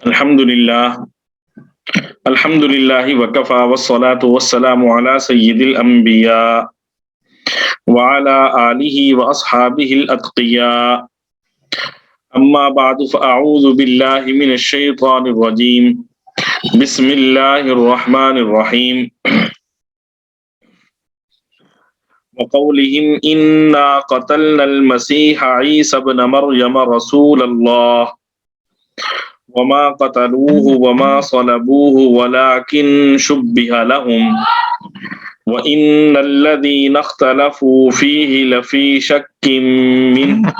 الحمد لله الحمد لله وكفى والصلاة والسلام على سيد الأنبياء وعلى آله وأصحابه الأتقياء أما بعد فأعوذ بالله من الشيطان الرجيم بسم الله الرحمن الرحيم وقولهم إنا قتلنا المسيح عيسى ابن مريم رسول الله وما قتلوه وما صلبوه ولكن شبه لهم وإن الذين اختلفوا فيه لفي شك منه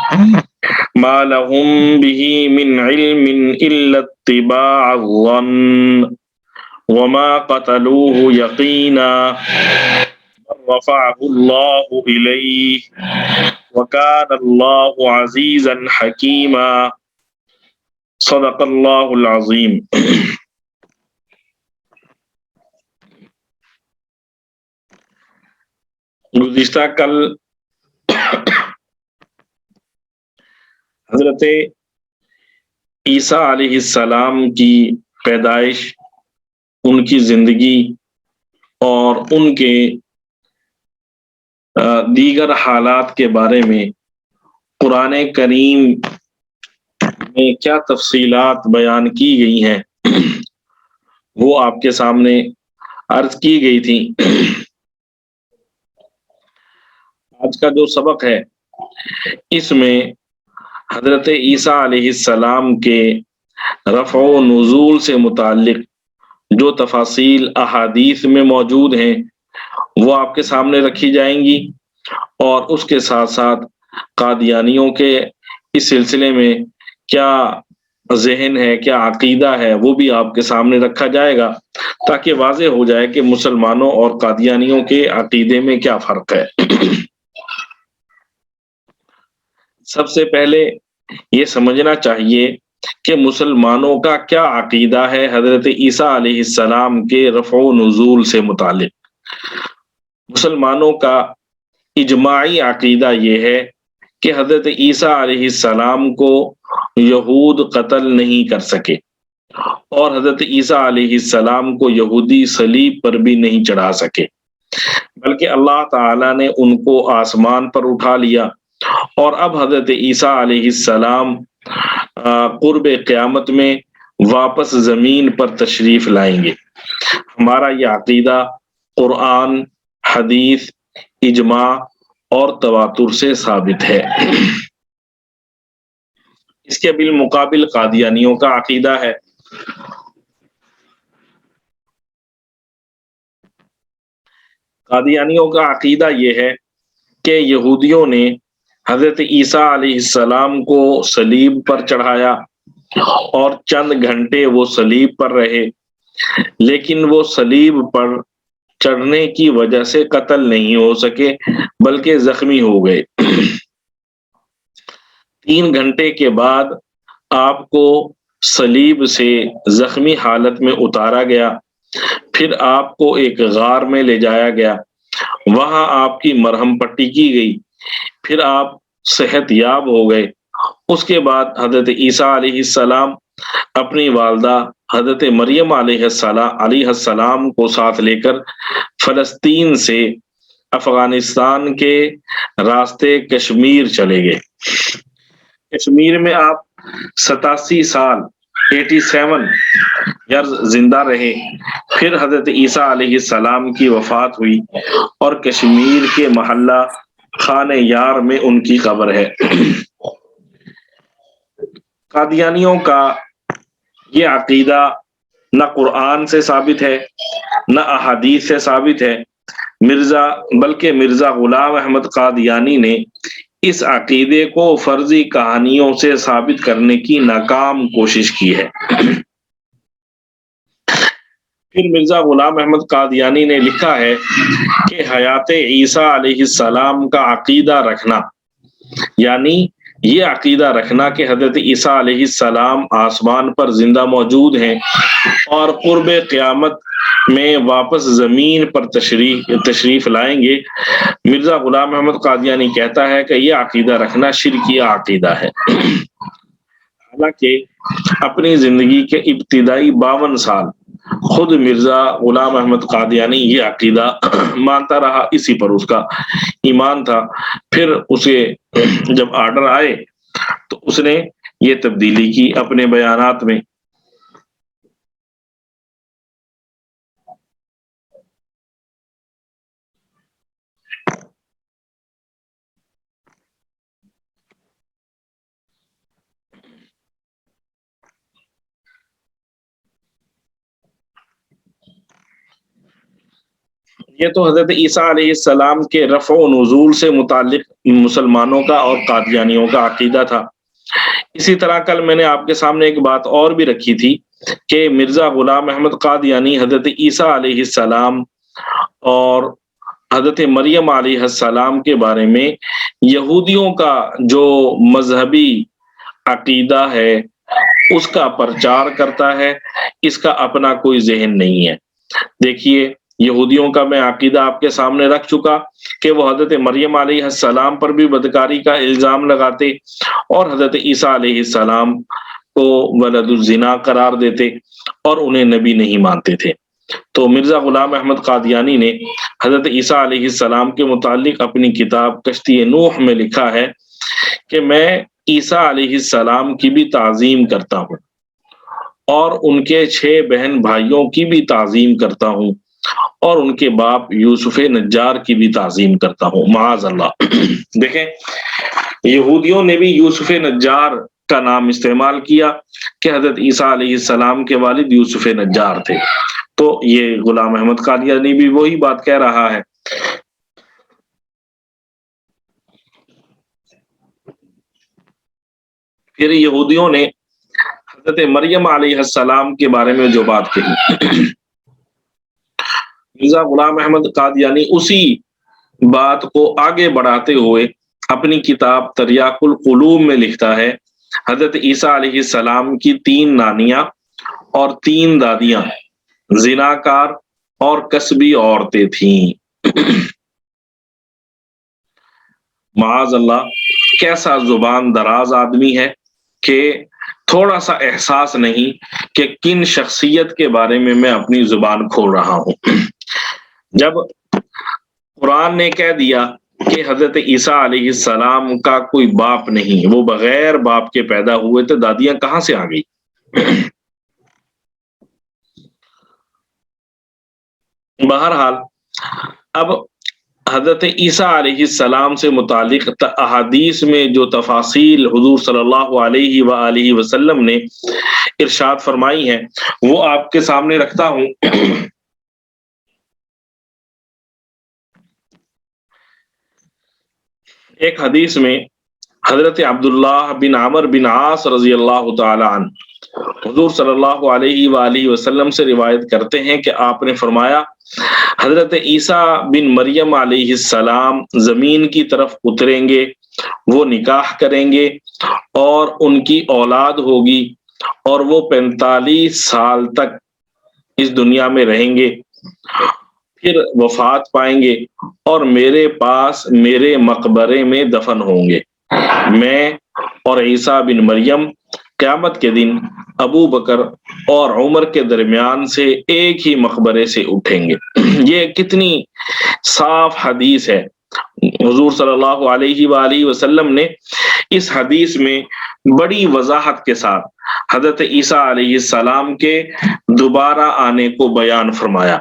ما لهم به من علم إلا اتباع الظن وما قتلوه يقينا رفعه الله إليه وكان الله عزيزا حكيما صدق اللہ العظیم۔ گزشتہ کل حضرت عیسیٰ علیہ السلام کی پیدائش، ان کی زندگی اور ان کے دیگر حالات کے بارے میں قرآن کریم میں کیا تفصیلات بیان کی گئی ہیں وہ آپ کے سامنے عرض کی گئی تھی۔ آج کا جو سبق ہے اس میں حضرت عیسیٰ علیہ السلام کے رفع و نزول سے متعلق جو تفاصیل احادیث میں موجود ہیں وہ آپ کے سامنے رکھی جائیں گی، اور اس کے ساتھ ساتھ قادیانیوں کے اس سلسلے میں کیا ذہن ہے، کیا عقیدہ ہے، وہ بھی آپ کے سامنے رکھا جائے گا تاکہ واضح ہو جائے کہ مسلمانوں اور قادیانیوں کے عقیدے میں کیا فرق ہے۔ سب سے پہلے یہ سمجھنا چاہیے کہ مسلمانوں کا کیا عقیدہ ہے حضرت عیسیٰ علیہ السلام کے رفع و نزول سے متعلق۔ مسلمانوں کا اجماعی عقیدہ یہ ہے کہ حضرت عیسیٰ علیہ السلام کو یہود قتل نہیں کر سکے، اور حضرت عیسیٰ علیہ السلام کو یہودی صلیب پر بھی نہیں چڑھا سکے، بلکہ اللہ تعالیٰ نے ان کو آسمان پر اٹھا لیا، اور اب حضرت عیسیٰ علیہ السلام قرب قیامت میں واپس زمین پر تشریف لائیں گے۔ ہمارا یہ عقیدہ قرآن، حدیث، اجماع اور تواتر سے ثابت ہے۔ اس کے بالمقابل قادیانیوں کا عقیدہ ہے۔ قادیانیوں کا عقیدہ یہ ہے کہ یہودیوں نے حضرت عیسیٰ علیہ السلام کو صلیب پر چڑھایا اور چند گھنٹے وہ صلیب پر رہے، لیکن وہ صلیب پر چڑھنے کی وجہ سے قتل نہیں ہو سکے بلکہ زخمی ہو گئے۔ 3 گھنٹے کے بعد آپ کو صلیب سے زخمی حالت میں اتارا گیا، پھر آپ کو ایک غار میں لے جایا گیا، وہاں آپ کی مرہم پٹی کی گئی، پھر آپ صحت یاب ہو گئے۔ اس کے بعد حضرت عیسیٰ علیہ السلام اپنی والدہ حضرت مریم علیہ السلام کو ساتھ لے کر فلسطین سے افغانستان کے راستے کشمیر چلے گئے۔ کشمیر میں آپ 87 سال 87 ایئرز زندہ رہے، پھر حضرت عیسیٰ علیہ السلام کی وفات ہوئی اور کشمیر کے محلہ خانہ یار میں ان کی قبر ہے۔ قادیانیوں کا یہ عقیدہ نہ قرآن سے ثابت ہے نہ احادیث سے ثابت ہے، بلکہ مرزا غلام احمد قادیانی نے اس عقیدے کو فرضی کہانیوں سے ثابت کرنے کی ناکام کوشش کی ہے۔ پھر مرزا غلام احمد قادیانی نے لکھا ہے کہ حیات عیسیٰ علیہ السلام کا عقیدہ رکھنا، یعنی یہ عقیدہ رکھنا کہ حضرت عیسیٰ علیہ السلام آسمان پر زندہ موجود ہیں اور قرب قیامت میں واپس زمین پر تشریف لائیں گے، مرزا غلام احمد قادیانی کہتا ہے کہ یہ عقیدہ رکھنا شرکیہ عقیدہ ہے۔ حالانکہ اپنی زندگی کے ابتدائی 52 سال خود مرزا غلام احمد قادیانی یہ عقیدہ مانتا رہا، اسی پر اس کا ایمان تھا۔ پھر اسے جب آرڈر آئے تو اس نے یہ تبدیلی کی اپنے بیانات میں۔ یہ تو حضرت عیسیٰ علیہ السلام کے رفع و نزول سے متعلق مسلمانوں کا اور قادیانیوں کا عقیدہ تھا۔ اسی طرح کل میں نے آپ کے سامنے ایک بات اور بھی رکھی تھی کہ مرزا غلام احمد قادیانی حضرت عیسیٰ علیہ السلام اور حضرت مریم علیہ السلام کے بارے میں یہودیوں کا جو مذہبی عقیدہ ہے اس کا پرچار کرتا ہے، اس کا اپنا کوئی ذہن نہیں ہے۔ دیکھیے، یہودیوں کا میں عقیدہ آپ کے سامنے رکھ چکا کہ وہ حضرت مریم علیہ السلام پر بھی بدکاری کا الزام لگاتے اور حضرت عیسیٰ علیہ السلام کو ولد الزنا قرار دیتے اور انہیں نبی نہیں مانتے تھے۔ تو مرزا غلام احمد قادیانی نے حضرت عیسیٰ علیہ السلام کے متعلق اپنی کتاب کشتی نوح میں لکھا ہے کہ میں عیسیٰ علیہ السلام کی بھی تعظیم کرتا ہوں اور ان کے 6 بہن بھائیوں کی بھی تعظیم کرتا ہوں اور ان کے باپ یوسف نجار کی بھی تعظیم کرتا ہوں، معاذ اللہ۔ دیکھیں، یہودیوں نے بھی یوسف نجار کا نام استعمال کیا کہ حضرت عیسیٰ علیہ السلام کے والد یوسف نجار تھے، تو یہ غلام احمد قادیانی بھی وہی بات کہہ رہا ہے۔ پھر یہودیوں نے حضرت مریم علیہ السلام کے بارے میں جو بات کہی، مرزا غلام احمد قادیانی اسی بات کو آگے بڑھاتے ہوئے اپنی کتاب تریاق القلوب میں لکھتا ہے حضرت عیسیٰ علیہ السلام کی 3 نانیاں اور 3 دادیاں زناکار اور کسبی عورتیں تھیں۔ معاذ اللہ، کیسا زبان دراز آدمی ہے کہ تھوڑا سا احساس نہیں کہ کن شخصیت کے بارے میں اپنی زبان کھول رہا ہوں۔ جب قرآن نے کہہ دیا کہ حضرت عیسیٰ علیہ السلام کا کوئی باپ نہیں، وہ بغیر باپ کے پیدا ہوئے، تو دادیاں کہاں سے آ گئی؟ بہرحال اب حضرت عیسیٰ علیہ السلام سے متعلق احادیث میں جو تفاصیل حضور صلی اللہ علیہ وآلہ وسلم نے ارشاد فرمائی ہیں وہ آپ کے سامنے رکھتا ہوں۔ ایک حدیث میں حضرت عبداللہ بن عمر بن عاص رضی اللہ تعالی عنہ حضور صلی اللہ علیہ وآلہ وسلم سے روایت کرتے ہیں کہ آپ نے فرمایا، حضرت عیسیٰ بن مریم علیہ السلام زمین کی طرف اتریں گے، وہ نکاح کریں گے اور ان کی اولاد ہوگی اور وہ 45 سال تک اس دنیا میں رہیں گے، پھر وفات پائیں گے اور میرے پاس میرے مقبرے میں دفن ہوں گے۔ میں اور عیسیٰ بن مریم قیامت کے دن ابو بکر اور عمر کے درمیان سے ایک ہی مقبرے سے اٹھیں گے۔ یہ کتنی صاف حدیث ہے۔ حضور صلی اللہ علیہ وآلہ وسلم نے اس حدیث میں بڑی وضاحت کے ساتھ حضرت عیسیٰ علیہ السلام کے دوبارہ آنے کو بیان فرمایا،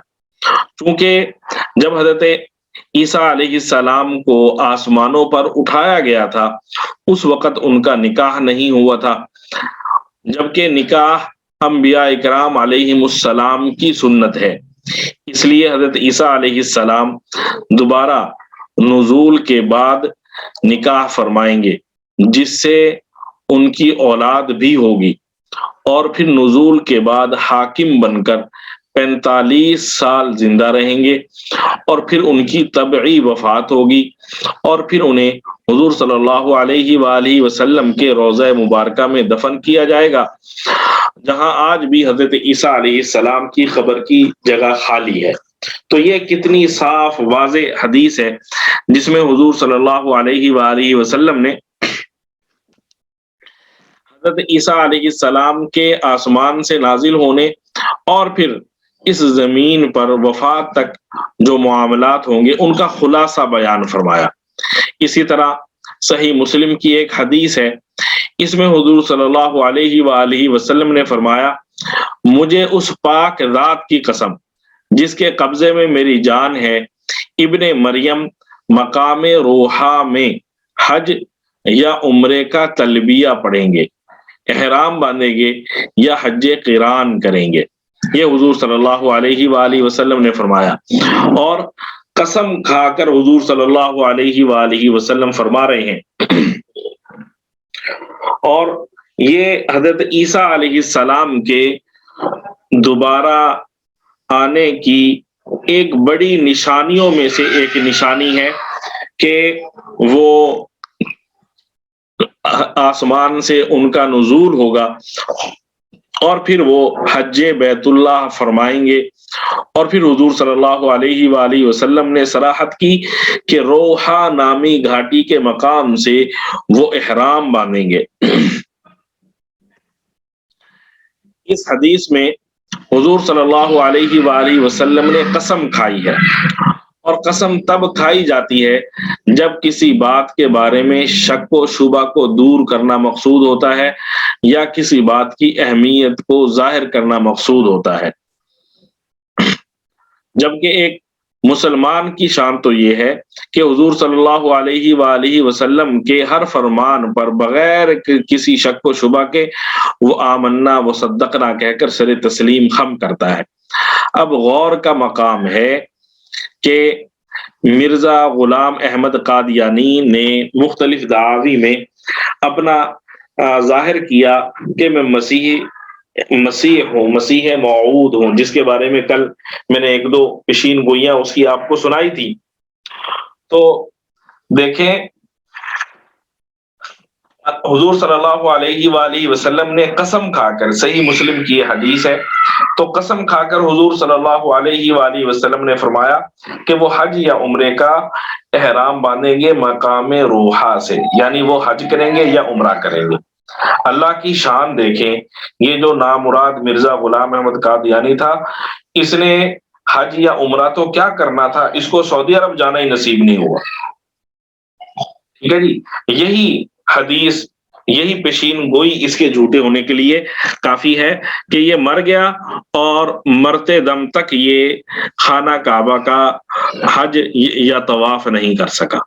چونکہ جب حضرت عیسیٰ علیہ السلام کو آسمانوں پر اٹھایا گیا تھا اس وقت ان کا نکاح نہیں ہوا تھا، جبکہ نکاح انبیاء اکرام علیہم السلام کی سنت ہے۔ اس لیے حضرت عیسیٰ علیہ السلام دوبارہ نزول کے بعد نکاح فرمائیں گے جس سے ان کی اولاد بھی ہوگی، اور پھر نزول کے بعد حاکم بن کر 45 سال زندہ رہیں گے، اور پھر ان کی طبعی وفات ہوگی، اور پھر انہیں حضور صلی اللہ علیہ وآلہ وسلم کے روضہ مبارکہ میں دفن کیا جائے گا، جہاں آج بھی حضرت عیسیٰ علیہ السلام کی قبر کی جگہ خالی ہے۔ تو یہ کتنی صاف واضح حدیث ہے جس میں حضور صلی اللہ علیہ وآلہ وسلم نے حضرت عیسیٰ علیہ السلام کے آسمان سے نازل ہونے اور پھر اس زمین پر وفات تک جو معاملات ہوں گے ان کا خلاصہ بیان فرمایا۔ اسی طرح صحیح مسلم کی ایک حدیث ہے، اس میں حضور صلی اللہ علیہ وآلہ وسلم نے فرمایا، مجھے اس پاک ذات کی قسم جس کے قبضے میں میری جان ہے، ابن مریم مقام روحا میں حج یا عمرے کا تلبیہ پڑھیں گے، احرام باندھیں گے یا حج قران کریں گے۔ یہ حضور صلی اللہ علیہ وآلہ وسلم نے فرمایا، اور قسم کھا کر حضور صلی اللہ علیہ وآلہ وسلم فرما رہے ہیں۔ اور یہ حضرت عیسیٰ علیہ السلام کے دوبارہ آنے کی ایک بڑی نشانیوں میں سے ایک نشانی ہے کہ وہ آسمان سے ان کا نزول ہوگا اور پھر وہ حج بیت اللہ فرمائیں گے، اور پھر حضور صلی اللہ علیہ وآلہ وسلم نے صراحت کی کہ روحا نامی گھاٹی کے مقام سے وہ احرام باندھیں گے۔ اس حدیث میں حضور صلی اللہ علیہ وآلہ وسلم نے قسم کھائی ہے، اور قسم تب کھائی جاتی ہے جب کسی بات کے بارے میں شک و شبہ کو دور کرنا مقصود ہوتا ہے یا کسی بات کی اہمیت کو ظاہر کرنا مقصود ہوتا ہے۔ جبکہ ایک مسلمان کی شان تو یہ ہے کہ حضور صلی اللہ علیہ وآلہ وسلم کے ہر فرمان پر بغیر کسی شک و شبہ کے وہ آمنا و صدقنا کہہ کر سر تسلیم خم کرتا ہے۔ اب غور کا مقام ہے کہ مرزا غلام احمد قادیانی نے مختلف دعاوی میں اپنا ظاہر کیا کہ میں مسیح ہوں، مسیح موعود ہوں، جس کے بارے میں کل میں نے ایک دو پیشین گوئیاں اس کی آپ کو سنائی تھی۔ تو دیکھیں حضور صلی اللہ علیہ وآلہ وسلم نے قسم کھا کر، صحیح مسلم کی یہ حدیث ہے، تو قسم کھا کر حضور صلی اللہ علیہ وآلہ وسلم نے فرمایا کہ وہ حج یا عمرے کا احرام باندھیں گے مقام روحا سے، یعنی وہ حج کریں گے یا عمرہ کریں گے۔ اللہ کی شان دیکھیں، یہ جو نامراد مرزا غلام احمد قادیانی تھا، اس نے حج یا عمرہ تو کیا کرنا تھا، اس کو سعودی عرب جانا ہی نصیب نہیں ہوا۔ ٹھیک ہے جی، یہی حدیث، یہی پیشین گوئی اس کے جھوٹے ہونے کے لیے کافی ہے کہ یہ مر گیا اور مرتے دم تک یہ خانہ کعبہ کا حج یا طواف نہیں کر سکا۔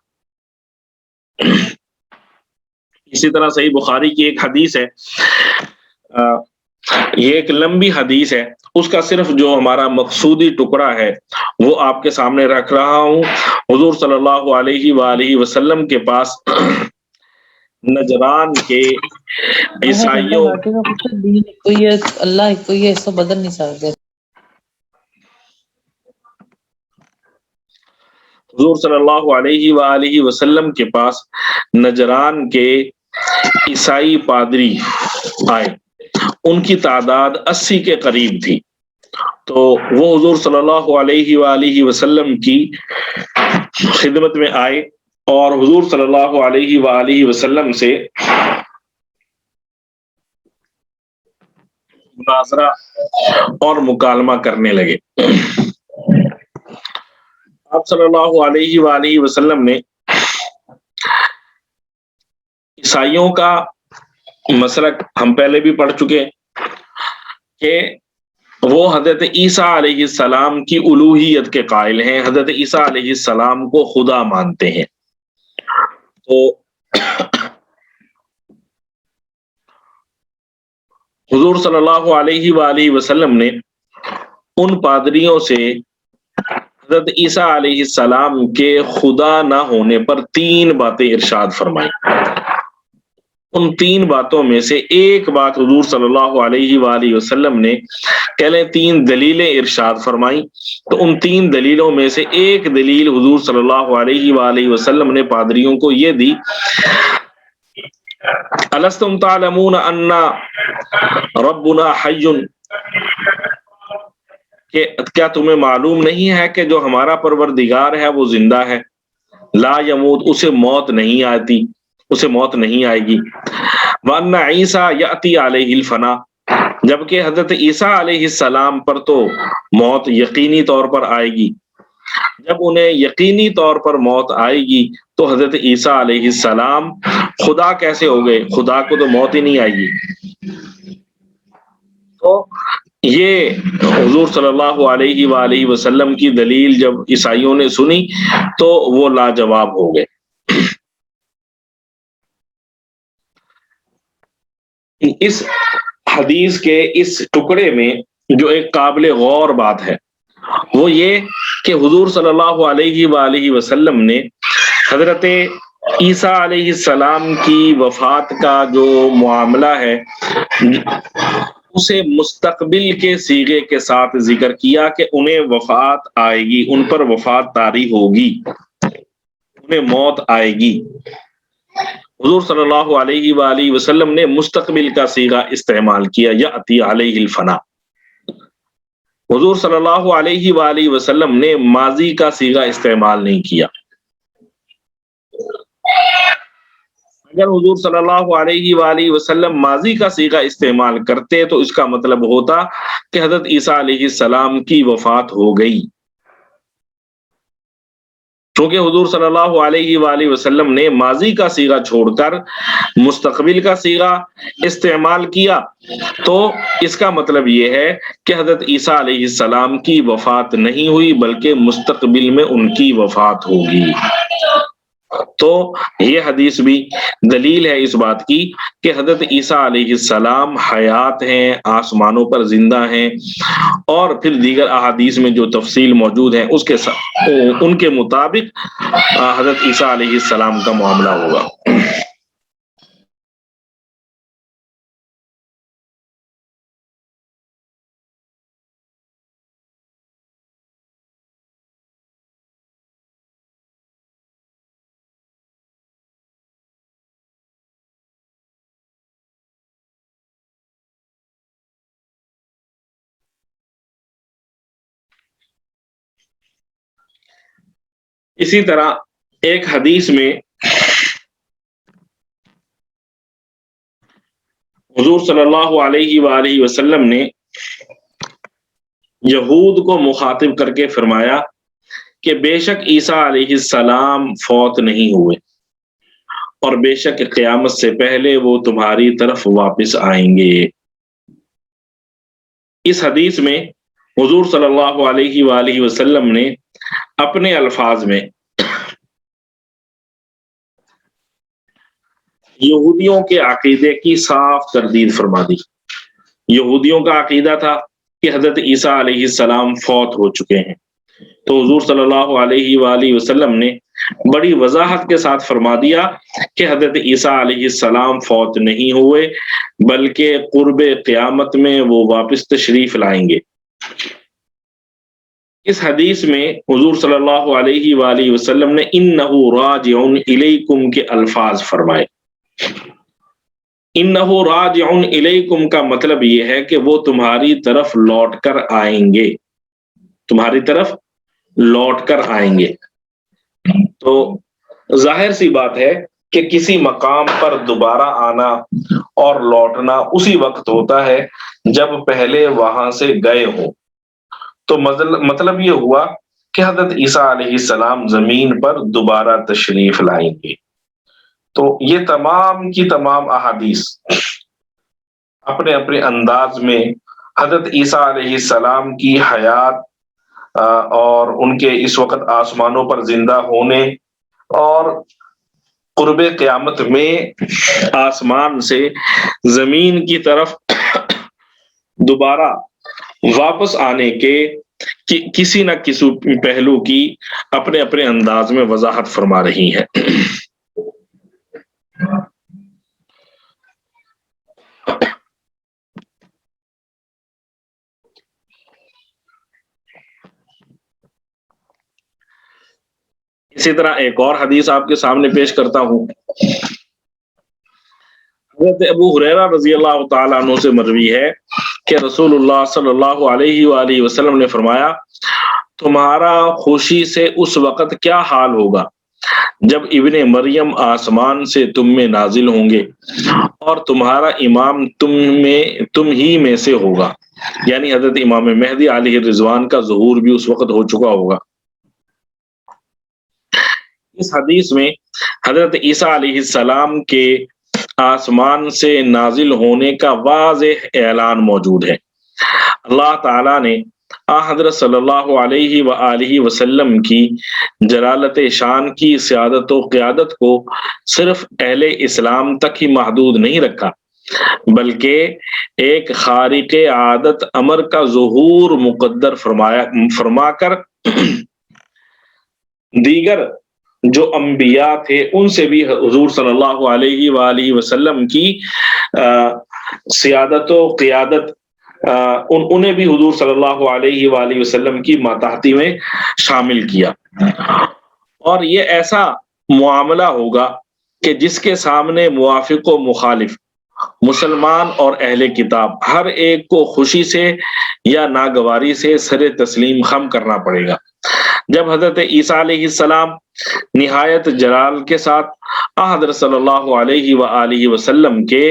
اسی طرح صحیح بخاری کی ایک حدیث ہے، یہ ایک لمبی حدیث ہے، اس کا صرف جو ہمارا مقصودی ٹکڑا ہے وہ آپ کے سامنے رکھ رہا ہوں۔ حضور صلی اللہ علیہ وآلہ وسلم کے پاس نجران کے عیسائیوں اللہ کوئی ہے، اس کو بدل نہیں سکتے۔ حضور صلی اللہ علیہ وآلہ وسلم کے پاس نجران کے عیسائی پادری آئے، ان کی تعداد 80 کے قریب تھی، تو وہ حضور صلی اللہ علیہ وآلہ وسلم کی خدمت میں آئے اور حضور صلی اللہ علیہ وآلہ وسلم سے مناظرہ اور مکالمہ کرنے لگے۔ آپ صلی اللہ علیہ وآلہ وسلم نے عیسائیوں کا مسلک ہم پہلے بھی پڑھ چکے کہ وہ حضرت عیسیٰ علیہ السلام کی الوہیت کے قائل ہیں، حضرت عیسیٰ علیہ السلام کو خدا مانتے ہیں۔ تو حضور صلی اللہ علیہ وآلہ وسلم نے ان پادریوں سے حضرت عیسیٰ علیہ السلام کے خدا نہ ہونے پر 3 باتیں ارشاد فرمائی۔ ان 3 باتوں میں سے ایک بات حضور صلی اللہ علیہ وآلہ وسلم نے کہہ لیں 3 دلیلیں ارشاد فرمائیں، تو ان 3 دلیلوں میں سے ایک دلیل حضور صلی اللہ علیہ وآلہ وسلم نے پادریوں کو یہ دی، الستم تعلمون ان ربنا حی، کہ کیا تمہیں معلوم نہیں ہے کہ جو ہمارا پروردگار ہے وہ زندہ ہے، لا یموت، اسے موت نہیں آتی، اسے موت نہیں آئے گی، وَأَنَّ عِيسَىٰ يَأْتِي عَلَيْهِ الْفَنَا، جبکہ حضرت عیسیٰ علیہ السلام پر تو موت یقینی طور پر آئے گی۔ جب انہیں یقینی طور پر موت آئے گی تو حضرت عیسیٰ علیہ السلام خدا کیسے ہو گئے؟ خدا کو تو موت ہی نہیں آئے گی۔ تو یہ حضور صلی اللہ علیہ وآلہ وسلم کی دلیل جب عیسائیوں نے سنی تو وہ لاجواب ہو گئے۔ اس حدیث کے اس ٹکڑے میں جو ایک قابل غور بات ہے وہ یہ کہ حضور صلی اللہ علیہ وآلہ وسلم نے حضرت عیسیٰ علیہ السلام کی وفات کا جو معاملہ ہے اسے مستقبل کے صیغے کے ساتھ ذکر کیا کہ انہیں وفات آئے گی، ان پر وفات طاری ہوگی، انہیں موت آئے گی۔ حضور صلی اللہ علیہ وآلہ وسلم نے مستقبل کا صیغہ استعمال کیا، یأتی علیہ الفنا۔ حضور صلی اللہ علیہ وآلہ وسلم نے ماضی کا صیغہ استعمال نہیں کیا۔ اگر حضور صلی اللہ علیہ وآلہ وسلم ماضی کا صیغہ استعمال کرتے تو اس کا مطلب ہوتا کہ حضرت عیسیٰ علیہ السلام کی وفات ہو گئی۔ چونکہ حضور صلی اللہ علیہ وآلہ وسلم نے ماضی کا صیغہ چھوڑ کر مستقبل کا صیغہ استعمال کیا تو اس کا مطلب یہ ہے کہ حضرت عیسیٰ علیہ السلام کی وفات نہیں ہوئی بلکہ مستقبل میں ان کی وفات ہوگی۔ تو یہ حدیث بھی دلیل ہے اس بات کی کہ حضرت عیسیٰ علیہ السلام حیات ہیں، آسمانوں پر زندہ ہیں، اور پھر دیگر احادیث میں جو تفصیل موجود ہے اس کے ان کے مطابق حضرت عیسیٰ علیہ السلام کا معاملہ ہوگا۔ اسی طرح ایک حدیث میں حضور صلی اللہ علیہ وآلہ وسلم نے یہود کو مخاطب کر کے فرمایا کہ بے شک عیسیٰ علیہ السلام فوت نہیں ہوئے اور بے شک قیامت سے پہلے وہ تمہاری طرف واپس آئیں گے۔ اس حدیث میں حضور صلی اللہ علیہ وآلہ وسلم نے اپنے الفاظ میں یہودیوں کے عقیدے کی صاف تردید فرما دی۔ یہودیوں کا عقیدہ تھا کہ حضرت عیسیٰ علیہ السلام فوت ہو چکے ہیں، تو حضور صلی اللہ علیہ وآلہ وسلم نے بڑی وضاحت کے ساتھ فرما دیا کہ حضرت عیسیٰ علیہ السلام فوت نہیں ہوئے بلکہ قرب قیامت میں وہ واپس تشریف لائیں گے۔ اس حدیث میں حضور صلی اللہ علیہ وآلہ وسلم نے انہو راجع الیکم کے الفاظ فرمائے۔ انہو راجع الیکم کا مطلب یہ ہے کہ وہ تمہاری طرف لوٹ کر آئیں گے، تمہاری طرف لوٹ کر آئیں گے۔ تو ظاہر سی بات ہے کہ کسی مقام پر دوبارہ آنا اور لوٹنا اسی وقت ہوتا ہے جب پہلے وہاں سے گئے ہوں۔ تو مطلب یہ ہوا کہ حضرت عیسیٰ علیہ السلام زمین پر دوبارہ تشریف لائیں گے۔ تو یہ تمام کی تمام احادیث اپنے اپنے انداز میں حضرت عیسیٰ علیہ السلام کی حیات اور ان کے اس وقت آسمانوں پر زندہ ہونے اور قرب قیامت میں آسمان سے زمین کی طرف دوبارہ واپس آنے کے کسی نہ کسی پہلو کی اپنے اپنے انداز میں وضاحت فرما رہی ہیں۔ اسی طرح ایک اور حدیث آپ کے سامنے پیش کرتا ہوں۔ حضرت ابو ہریرہ رضی اللہ تعالیٰ عنہ سے مروی ہے کہ رسول اللہ صلی اللہ علیہ وآلہ وسلم نے فرمایا، تمہارا خوشی سے اس وقت کیا حال ہوگا جب ابن مریم آسمان سے تم میں نازل ہوں گے اور تمہارا امام تم ہی میں سے ہوگا، یعنی حضرت امام مہدی علیہ الرضوان کا ظہور بھی اس وقت ہو چکا ہوگا۔ اس حدیث میں حضرت عیسیٰ علیہ السلام کے آسمان سے نازل ہونے کا واضح اعلان موجود ہے۔ اللہ تعالیٰ نے حضرت صلی اللہ علیہ وآلہ وسلم کی جلالت شان کی سیادت و قیادت کو صرف اہل اسلام تک ہی محدود نہیں رکھا، بلکہ ایک خارق عادت امر کا ظہور مقدر فرما کر دیگر جو انبیاء تھے ان سے بھی حضور صلی اللہ علیہ وآلہ وسلم کی سیادت و قیادت انہیں بھی حضور صلی اللہ علیہ وآلہ وسلم کی ماتحتی میں شامل کیا، اور یہ ایسا معاملہ ہوگا کہ جس کے سامنے موافق و مخالف، مسلمان اور اہل کتاب، ہر ایک کو خوشی سے یا ناگواری سے سر تسلیم خم کرنا پڑے گا۔ جب حضرت عیسیٰ علیہ السلام نہایت جلال کے ساتھ حضرت صلی اللہ علیہ وآلہ وسلم کے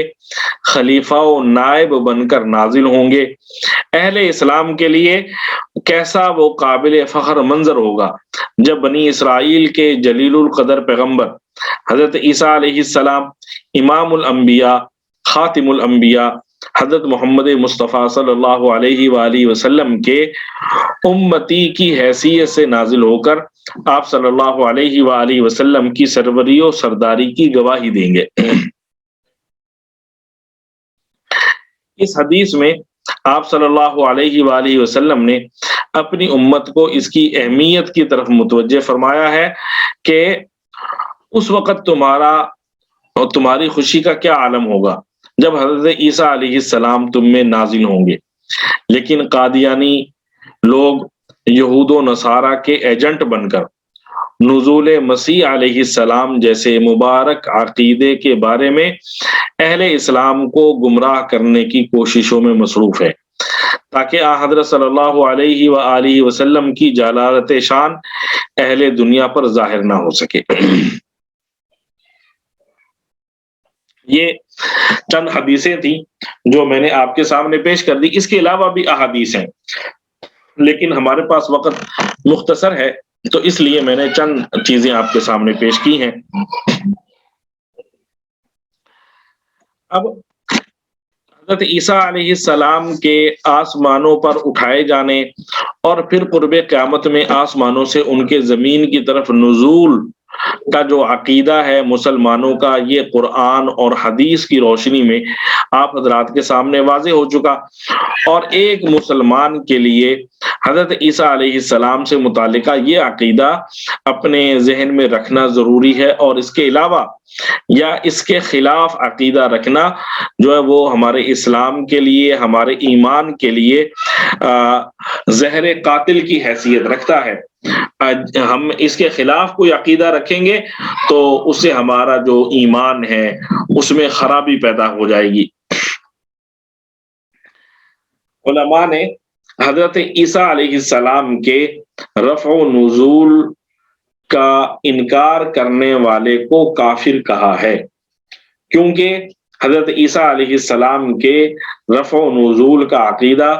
خلیفہ و نائب بن کر نازل ہوں گے، اہل اسلام کے لیے کیسا وہ قابل فخر منظر ہوگا جب بنی اسرائیل کے جلیل القدر پیغمبر حضرت عیسیٰ علیہ السلام، امام الانبیاء، خاتم الانبیاء، حضرت محمد مصطفیٰ صلی اللہ علیہ وآلہ وسلم کے امتی کی حیثیت سے نازل ہو کر آپ صلی اللہ علیہ وآلہ وسلم کی سروری و سرداری کی گواہی دیں گے۔ اس حدیث میں آپ صلی اللہ علیہ وآلہ وسلم نے اپنی امت کو اس کی اہمیت کی طرف متوجہ فرمایا ہے کہ اس وقت تمہارا اور تمہاری خوشی کا کیا عالم ہوگا جب حضرت عیسیٰ علیہ السلام تم میں نازل ہوں گے، لیکن قادیانی لوگ یہود و نصارہ کے ایجنٹ بن کر نزول مسیح علیہ السلام جیسے مبارک عقیدے کے بارے میں اہل اسلام کو گمراہ کرنے کی کوششوں میں مصروف ہے، تاکہ حضرت صلی اللہ علیہ وآلہ وسلم کی جلالت شان اہل دنیا پر ظاہر نہ ہو سکے۔ یہ چند حدیثیں تھیں جو میں نے آپ کے سامنے پیش کر دی، اس کے علاوہ بھی احادیث ہیں، لیکن ہمارے پاس وقت مختصر ہے تو اس لیے میں نے چند چیزیں آپ کے سامنے پیش کی ہیں۔ اب حضرت عیسیٰ علیہ السلام کے آسمانوں پر اٹھائے جانے اور پھر قرب قیامت میں آسمانوں سے ان کے زمین کی طرف نزول کا جو عقیدہ ہے مسلمانوں کا، یہ قرآن اور حدیث کی روشنی میں آپ حضرات کے سامنے واضح ہو چکا، اور ایک مسلمان کے لیے حضرت عیسیٰ علیہ السلام سے متعلقہ یہ عقیدہ اپنے ذہن میں رکھنا ضروری ہے، اور اس کے علاوہ یا اس کے خلاف عقیدہ رکھنا جو ہے وہ ہمارے اسلام کے لیے، ہمارے ایمان کے لیے زہر قاتل کی حیثیت رکھتا ہے۔ ہم اس کے خلاف کوئی عقیدہ رکھیں گے تو اس سے ہمارا جو ایمان ہے اس میں خرابی پیدا ہو جائے گی۔ علماء نے حضرت عیسیٰ علیہ السلام کے رفع و نزول کا انکار کرنے والے کو کافر کہا ہے، کیونکہ حضرت عیسیٰ علیہ السلام کے رفع و نزول کا عقیدہ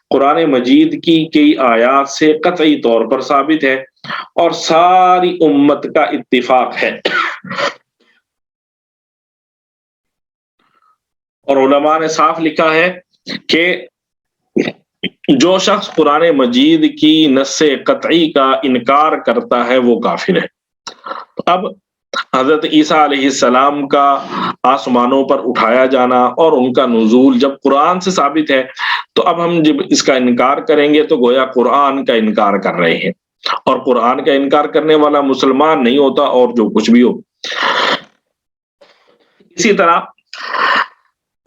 قرآن مجید کی کئی آیات سے قطعی طور پر ثابت ہے اور ساری امت کا اتفاق ہے، اور علماء نے صاف لکھا ہے کہ جو شخص قرآن مجید کی نص قطعی کا انکار کرتا ہے وہ کافر ہے۔ اب حضرت عیسیٰ علیہ السلام کا آسمانوں پر اٹھایا جانا اور ان کا نزول جب قرآن سے ثابت ہے تو اب ہم جب اس کا انکار کریں گے تو گویا قرآن کا انکار کر رہے ہیں، اور قرآن کا انکار کرنے والا مسلمان نہیں ہوتا اور جو کچھ بھی ہو۔ اسی طرح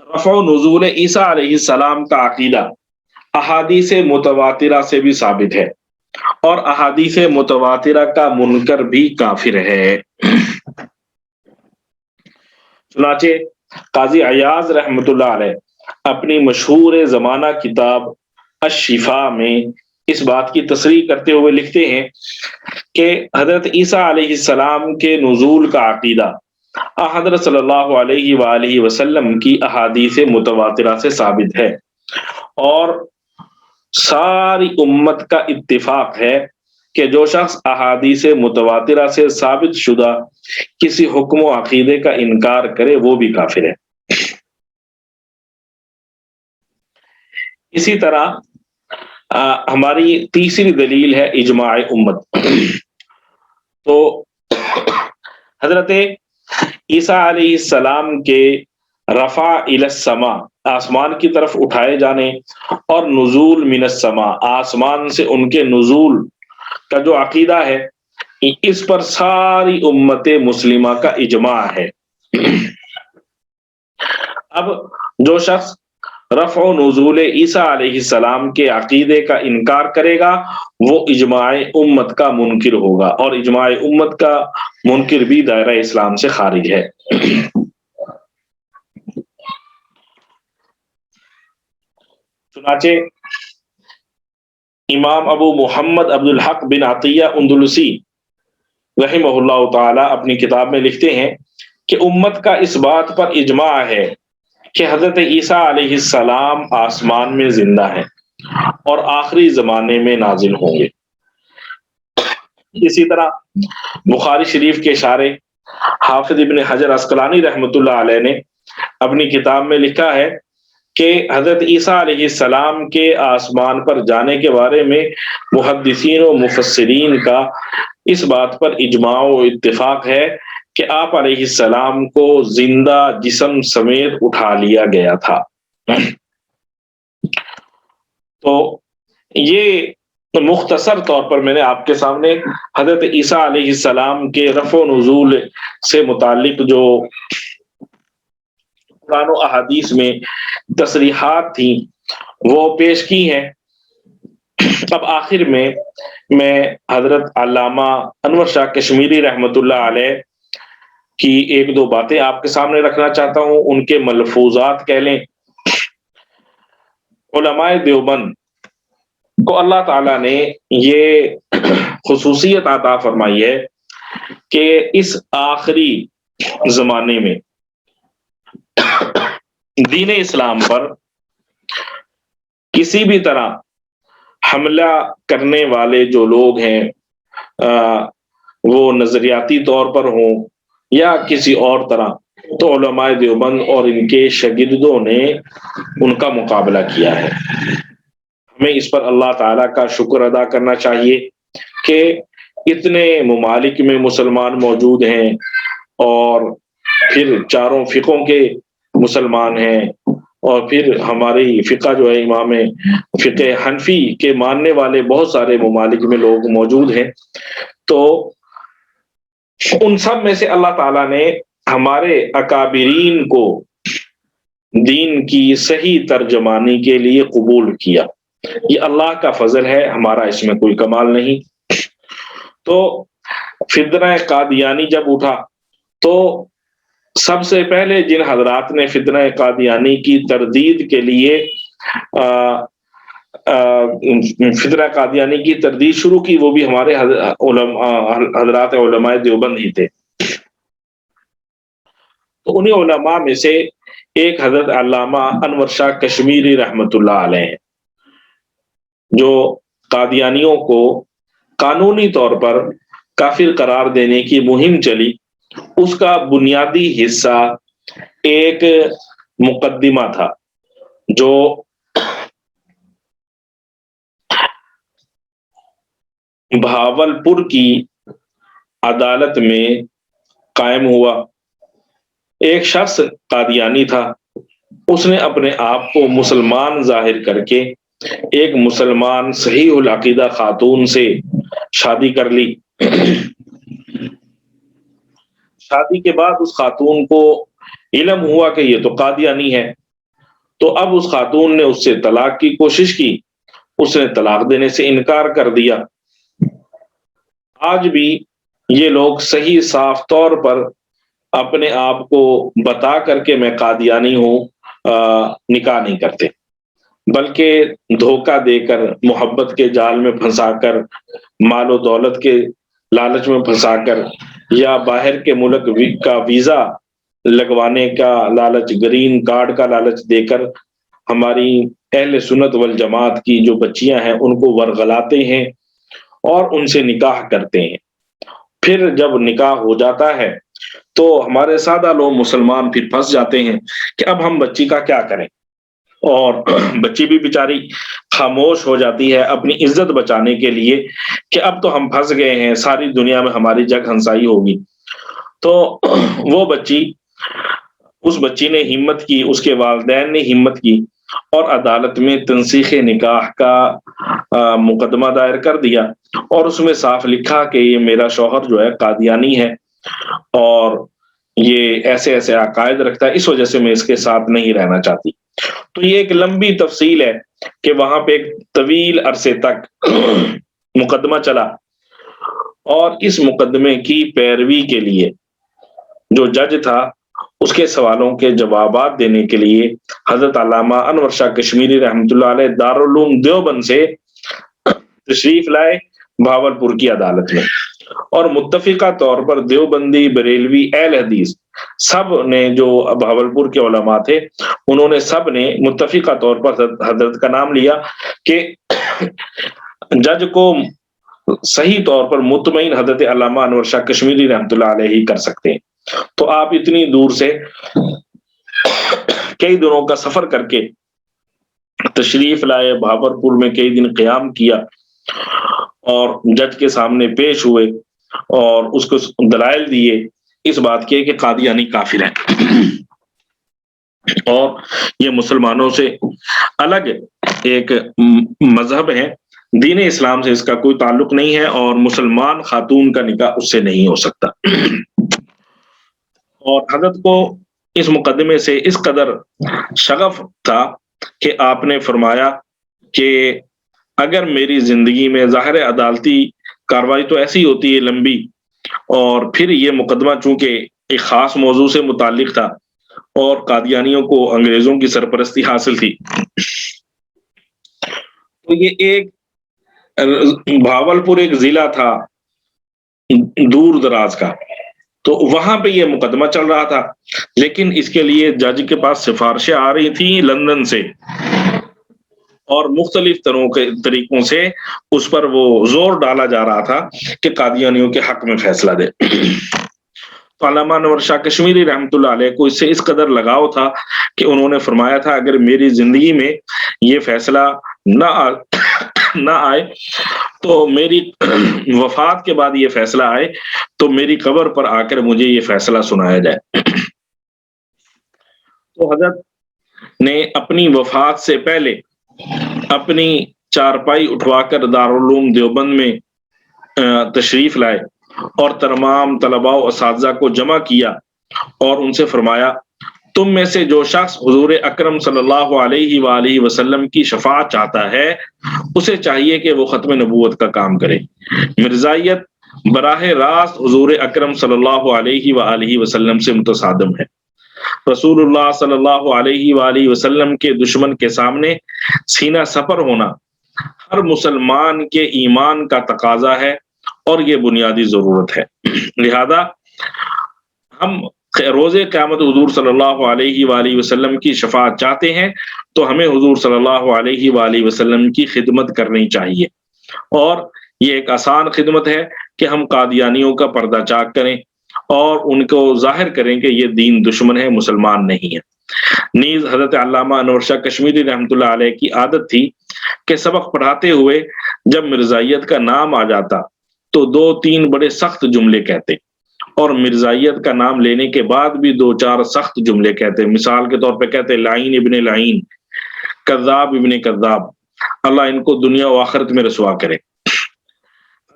رفع و نزول عیسیٰ علیہ السلام کا عقیدہ احادیث متواترہ سے بھی ثابت ہے، اور احادیث متواترہ کا منکر بھی کافر ہے۔ چنانچہ قاضی عیاض رحمۃ اللہ علیہ اپنی مشہور زمانہ کتاب الشفاء میں اس بات کی تصریح کرتے ہوئے لکھتے ہیں کہ حضرت عیسیٰ علیہ السلام کے نزول کا عقیدہ حضرت صلی اللہ علیہ وآلہ وسلم کی احادیث متواترہ سے ثابت ہے، اور ساری امت کا اتفاق ہے کہ جو شخص احادیث متواترہ سے ثابت شدہ کسی حکم و عقیدے کا انکار کرے وہ بھی کافر ہے۔ اسی طرح ہماری تیسری دلیل ہے اجماع امت۔ تو حضرت عیسیٰ علیہ السلام کے رفع الی السماء آسمان کی طرف اٹھائے جانے اور نزول من السماء آسمان سے ان کے نزول کا جو عقیدہ ہے، اس پر ساری امت مسلمہ کا اجماع ہے۔ اب جو شخص رفع و نزول عیسیٰ علیہ السلام کے عقیدے کا انکار کرے گا وہ اجماع امت کا منکر ہوگا، اور اجماع امت کا منکر بھی دائرہ اسلام سے خارج ہے۔ چنانچہ امام ابو محمد عبد الحق بن عطیہ اندلسی رحمہ اللہ تعالی اپنی کتاب میں لکھتے ہیں کہ امت کا اس بات پر اجماع ہے کہ حضرت عیسیٰ علیہ السلام آسمان میں زندہ ہیں اور آخری زمانے میں نازل ہوں گے۔ اسی طرح بخاری شریف کے شارح حافظ ابن حجر عسقلانی رحمۃ اللہ علیہ نے اپنی کتاب میں لکھا ہے کہ حضرت عیسیٰ علیہ السلام کے آسمان پر جانے کے بارے میں محدثین و مفسرین کا اس بات پر اجماع و اتفاق ہے کہ آپ علیہ السلام کو زندہ جسم سمیت اٹھا لیا گیا تھا۔ تو یہ مختصر طور پر میں نے آپ کے سامنے حضرت عیسیٰ علیہ السلام کے رفع و نزول سے متعلق جو قرآن و احادیث میں تصریحات تھیں وہ پیش کی ہیں۔ اب آخر میں حضرت علامہ انور شاہ کشمیری رحمۃ اللہ علیہ کی ایک دو باتیں آپ کے سامنے رکھنا چاہتا ہوں، ان کے ملفوظات کہہ لیں۔ علماء دیوبند کو اللہ تعالیٰ نے یہ خصوصیت عطا فرمائی ہے کہ اس آخری زمانے میں دین اسلام پر کسی بھی طرح حملہ کرنے والے جو لوگ ہیں وہ نظریاتی طور پر ہوں یا کسی اور طرح، تو علماء دیوبند اور ان کے شاگردوں نے ان کا مقابلہ کیا ہے۔ ہمیں اس پر اللہ تعالیٰ کا شکر ادا کرنا چاہیے کہ اتنے ممالک میں مسلمان موجود ہیں اور پھر چاروں فقوں کے مسلمان ہیں، اور پھر ہماری فقہ جو ہے امام فقہ حنفی کے ماننے والے بہت سارے ممالک میں لوگ موجود ہیں۔ تو ان سب میں سے اللہ تعالیٰ نے ہمارے اکابرین کو دین کی صحیح ترجمانی کے لیے قبول کیا، یہ اللہ کا فضل ہے، ہمارا اس میں کوئی کمال نہیں۔ تو فتنہ قادیانی جب اٹھا تو سب سے پہلے جن حضرات نے فتنہ قادیانی کی تردید کے لیے فتنہ قادیانی کی تردید شروع کی وہ بھی ہمارے حضرات علماء دیوبند ہی تھے۔ تو انہی علماء میں سے ایک حضرت علامہ انور شاہ کشمیری رحمۃ اللہ علیہ ہیں، جو قادیانیوں کو قانونی طور پر کافر قرار دینے کی مہم چلی، اس کا بنیادی حصہ ایک مقدمہ تھا جو بہاولپور کی عدالت میں قائم ہوا۔ ایک شخص قادیانی تھا، اس نے اپنے آپ کو مسلمان ظاہر کر کے ایک مسلمان صحیح العقیدہ خاتون سے شادی کر لی۔ شادی کے بعد اس خاتون کو علم ہوا کہ یہ تو قادیانی ہے، تو اب اس خاتون نے اس سے طلاق کی کوشش کی، اس نے طلاق دینے سے انکار کر دیا۔ آج بھی یہ لوگ صحیح صاف طور پر اپنے آپ کو بتا کر کے میں قادیانی ہوں نکاح نہیں کرتے۔ بلکہ دھوکہ دے کر، محبت کے جال میں پھنسا کر، مال و دولت کے لالچ میں پھنسا کر، یا باہر کے ملک کا ویزا لگوانے کا لالچ، گرین کارڈ کا لالچ دے کر ہماری اہل سنت والجماعت کی جو بچیاں ہیں ان کو ورغلاتے ہیں اور ان سے نکاح کرتے ہیں۔ پھر جب نکاح ہو جاتا ہے تو ہمارے سادہ لوگ مسلمان پھر پھنس جاتے ہیں کہ اب ہم بچی کا کیا کریں، اور بچی بھی بیچاری خاموش ہو جاتی ہے اپنی عزت بچانے کے لیے کہ اب تو ہم پھنس گئے ہیں، ساری دنیا میں ہماری جگ ہنسائی ہوگی۔ تو وہ بچی، اس بچی نے ہمت کی، اس کے والدین نے ہمت کی اور عدالت میں تنسیخ نکاح کا مقدمہ دائر کر دیا، اور اس میں صاف لکھا کہ یہ میرا شوہر جو ہے قادیانی ہے اور یہ ایسے ایسے عقائد رکھتا ہے، اس وجہ سے میں اس کے ساتھ نہیں رہنا چاہتی۔ تو یہ ایک لمبی تفصیل ہے کہ وہاں پہ ایک طویل عرصے تک مقدمہ چلا، اور اس مقدمے کی پیروی کے لیے جو جج تھا اس کے سوالوں کے جوابات دینے کے لیے حضرت علامہ انور شاہ کشمیری رحمۃ اللہ علیہ دارالعلوم دیوبند سے تشریف لائے بھاولپور کی عدالت میں، اور متفقہ طور پر دیوبندی، بریلوی، اہل حدیث سب نے، جو بھاولپور کے علماء تھے انہوں نے سب نے متفقہ طور پر حضرت کا نام لیا کہ جج کو صحیح طور پر مطمئن حضرت علامہ انور شاہ کشمیری رحمۃ اللہ علیہ ہی کر سکتے ہیں۔ تو آپ اتنی دور سے کئی دنوں کا سفر کر کے تشریف لائے بھاولپور میں، کئی دن قیام کیا اور جج کے سامنے پیش ہوئے اور اس کو دلائل دیے اس بات کے کہ قادیانی کافر ہیں اور یہ مسلمانوں سے الگ ایک مذہب ہے، دین اسلام سے اس کا کوئی تعلق نہیں ہے، اور مسلمان خاتون کا نکاح اس سے نہیں ہو سکتا۔ اور حضرت کو اس مقدمے سے اس قدر شغف تھا کہ آپ نے فرمایا کہ اگر میری زندگی میں، ظاہر عدالتی کاروائی تو ایسی ہوتی ہے لمبی، اور پھر یہ مقدمہ چونکہ ایک خاص موضوع سے متعلق تھا اور قادیانیوں کو انگریزوں کی سرپرستی حاصل تھی، تو یہ ایک بھاولپور ایک ضلع تھا دور دراز کا، تو وہاں پہ یہ مقدمہ چل رہا تھا، لیکن اس کے لیے جج کے پاس سفارشیں آ رہی تھیں لندن سے، اور مختلف طریقوں سے اس پر وہ زور ڈالا جا رہا تھا کہ قادیانیوں کے حق میں فیصلہ دے۔ تو علامہ انور شاہ کشمیری رحمۃ اللہ علیہ کو اس سے اس قدر لگاؤ تھا کہ انہوں نے فرمایا تھا اگر میری زندگی میں یہ فیصلہ نہ آئے تو میری وفات کے بعد یہ فیصلہ آئے تو میری قبر پر آ کر مجھے یہ فیصلہ سنایا جائے۔ تو حضرت نے اپنی وفات سے پہلے اپنی چارپائی اٹھوا کر دارالعلوم دیوبند میں تشریف لائے اور تمام طلباء و اساتذہ کو جمع کیا اور ان سے فرمایا تم میں سے جو شخص حضور اکرم صلی اللہ علیہ وآلہ وسلم کی شفاعت چاہتا ہے اسے چاہیے کہ وہ ختم نبوت کا کام کرے۔ مرزائیت براہ راست حضور اکرم صلی اللہ علیہ وآلہ وسلم سے متصادم ہے۔ رسول اللہ صلی اللہ علیہ وآلہ وسلم کے دشمن کے سامنے سینہ سپر ہونا ہر مسلمان کے ایمان کا تقاضا ہے اور یہ بنیادی ضرورت ہے، لہذا ہم روز قیامت حضور صلی اللہ علیہ وآلہ وسلم کی شفاعت چاہتے ہیں تو ہمیں حضور صلی اللہ علیہ وآلہ وسلم کی خدمت کرنی چاہیے، اور یہ ایک آسان خدمت ہے کہ ہم قادیانیوں کا پردہ چاک کریں اور ان کو ظاہر کریں کہ یہ دین دشمن ہے، مسلمان نہیں ہے۔ نیز حضرت علامہ انور شاہ کشمیری رحمۃ اللہ علیہ کی عادت تھی کہ سبق پڑھاتے ہوئے جب مرزائیت کا نام آ جاتا تو 2-3 بڑے سخت جملے کہتے، اور مرزائیت کا نام لینے کے بعد بھی 2-4 سخت جملے کہتے۔ مثال کے طور پہ کہتے لعین ابن لعین، کذاب ابن کذاب، اللہ ان کو دنیا و آخرت میں رسوا کرے۔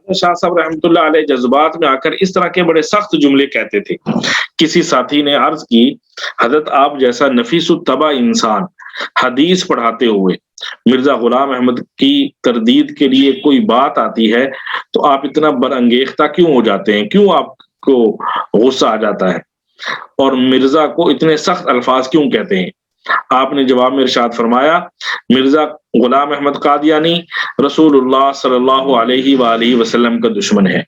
شاہ صاحب رحمۃ اللہ علیہ جذبات میں آ کر اس طرح کے بڑے سخت جملے کہتے تھے۔ کسی ساتھی نے عرض کی حضرت آپ جیسا نفیس الطبع انسان حدیث پڑھاتے ہوئے مرزا غلام احمد کی تردید کے لیے کوئی بات آتی ہے تو آپ اتنا برانگیختہ کیوں ہو جاتے ہیں، کیوں آپ کو غصہ آ جاتا ہے اور مرزا کو اتنے سخت الفاظ کیوں کہتے ہیں؟ آپ نے جواب میں ارشاد فرمایا مرزا غلام احمد قادیانی رسول اللہ صلی اللہ علیہ وآلہ وسلم کا دشمن ہے،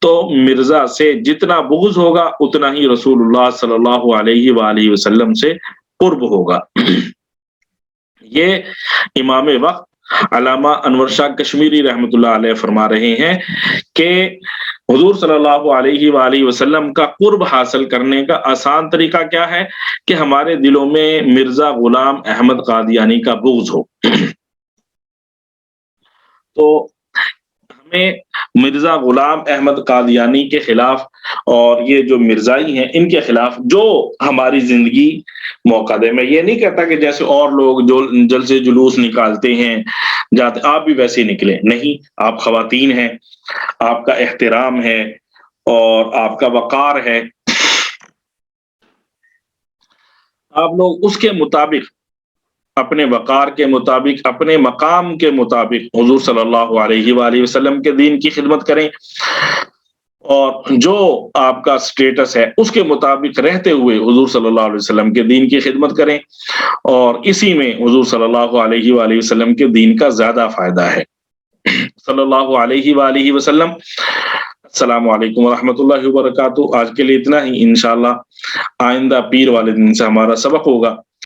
تو مرزا سے جتنا بغض ہوگا اتنا ہی رسول اللہ صلی اللہ علیہ وآلہ وسلم سے قرب ہوگا۔ یہ امام وقت علامہ انور شاہ کشمیری رحمۃ اللہ علیہ فرما رہے ہیں کہ حضور صلی اللہ علیہ وآلہ وسلم کا قرب حاصل کرنے کا آسان طریقہ کیا ہے کہ ہمارے دلوں میں مرزا غلام احمد قادیانی کا بغض ہو۔ تو ہمیں مرزا غلام احمد قادیانی کے خلاف اور یہ جو مرزائی ہیں ان کے خلاف جو ہماری زندگی موقع دے، میں یہ نہیں کہتا کہ جیسے اور لوگ جو جلسے جلوس نکالتے ہیں جاتے آپ بھی ویسے نکلیں، نہیں، آپ خواتین ہیں، آپ کا احترام ہے اور آپ کا وقار ہے، آپ لوگ اس کے مطابق اپنے وقار کے مطابق اپنے مقام کے مطابق حضور صلی اللہ علیہ وآلہ وسلم کے دین کی خدمت کریں، اور جو آپ کا سٹیٹس ہے اس کے مطابق رہتے ہوئے حضور صلی اللہ علیہ وسلم کے دین کی خدمت کریں، اور اسی میں حضور صلی اللہ علیہ وآلہ وسلم کے دین کا زیادہ فائدہ ہے۔ صلی اللہ علیہ وآلہ وسلم۔ السلام علیکم ورحمۃ اللہ وبرکاتہ۔ آج کے لیے اتنا ہی، انشاءاللہ آئندہ پیر والے دن سے ہمارا سبق ہوگا۔